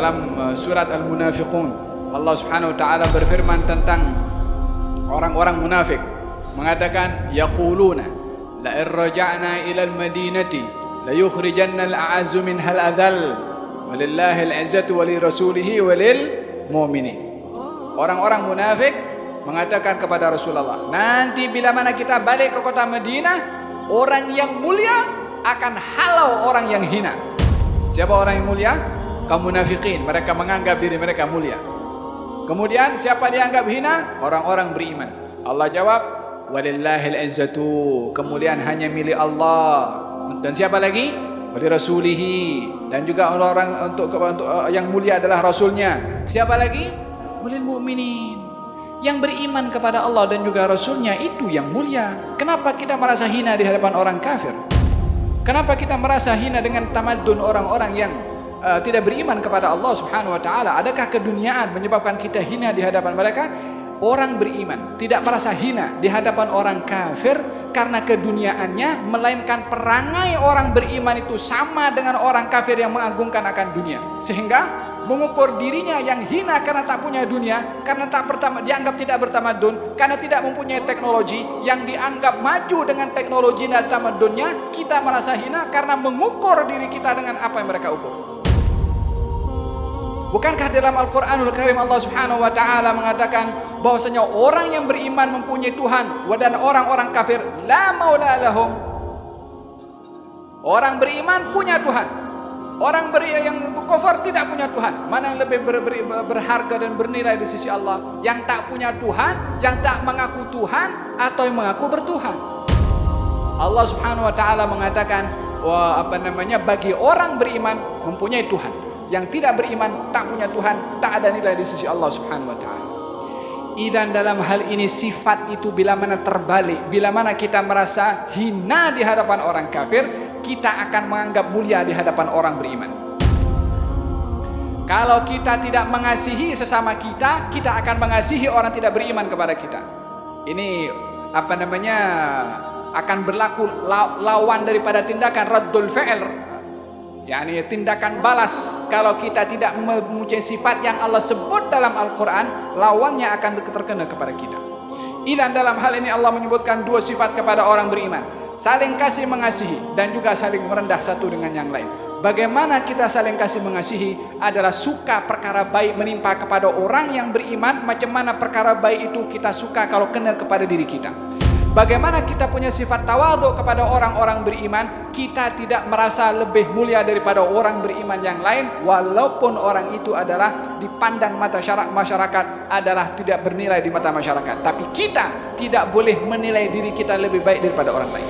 dalam surat Al-Munafiqun, Allah Subhanahu wa taala berfirman tentang orang-orang munafik, mengatakan yaquluna la in raja'na ila al-madinati la yukhrijanna al-a'azzu minhal adhal walillahi al-'izzatu wa li rasulihi wa lil mu'minin. Orang-orang munafik mengatakan kepada Rasulullah, nanti bila mana kita balik ke kota Madinah, orang yang mulia akan halau orang yang hina. Siapa orang yang mulia? Kaum munafikin. Mereka menganggap diri mereka mulia. Kemudian siapa dianggap hina? Orang-orang beriman. Allah jawab, walillahil izzatu, kemuliaan hanya milik Allah. Dan siapa lagi? Wali rasulihi, dan juga orang untuk yang mulia adalah rasulnya. Siapa lagi? Walil mu'minin, yang beriman kepada Allah dan juga rasulnya, itu yang mulia. Kenapa kita merasa hina di hadapan orang kafir? Kenapa kita merasa hina dengan tamadun orang-orang yang tidak beriman kepada Allah Subhanahu wa taala? Adakah keduniaan menyebabkan kita hina di hadapan mereka? Orang beriman tidak merasa hina di hadapan orang kafir karena keduniaannya, melainkan perangai orang beriman itu sama dengan orang kafir yang mengagungkan akan dunia, sehingga mengukur dirinya yang hina karena tak punya dunia, karena dianggap tidak bertamadun, karena tidak mempunyai teknologi. Yang dianggap maju dengan teknologi dan tamadunnya, kita merasa hina karena mengukur diri kita dengan apa yang mereka ukur. Bukankah dalam Al-Quranul Karim Allah Subhanahu wa taala mengatakan bahwasanya orang yang beriman mempunyai Tuhan, dan orang-orang kafir la maula lahum. Orang beriman punya Tuhan, orang yang kafir tidak punya Tuhan. Mana yang lebih berharga dan bernilai di sisi Allah? Yang tak punya Tuhan, yang tak mengaku Tuhan, atau yang mengaku bertuhan? Allah Subhanahu wa taala mengatakan bagi orang beriman mempunyai Tuhan. Yang tidak beriman tak punya Tuhan, tak ada nilai di sisi Allah Subhanahu wa taala. Idzan dalam hal ini sifat itu bila mana terbalik, bila mana kita merasa hina di hadapan orang kafir, kita akan menganggap mulia di hadapan orang beriman. Kalau kita tidak mengasihi sesama kita, kita akan mengasihi orang tidak beriman kepada kita. Ini akan berlaku lawan daripada tindakan raddul fi'l, yakni tindakan balas. Kalau kita tidak mempunyai sifat yang Allah sebut dalam Al-Quran, lawannya akan terkena kepada kita. Idzan dalam hal ini Allah menyebutkan dua sifat kepada orang beriman: saling kasih mengasihi dan juga saling merendah satu dengan yang lain. Bagaimana kita saling kasih mengasihi adalah suka perkara baik menimpa kepada orang yang beriman. Macam mana perkara baik itu kita suka kalau kena kepada diri kita. Bagaimana kita punya sifat tawadhu kepada orang-orang beriman, kita tidak merasa lebih mulia daripada orang beriman yang lain, walaupun orang itu adalah dipandang mata masyarakat adalah tidak bernilai di mata masyarakat. Tapi kita tidak boleh menilai diri kita lebih baik daripada orang lain.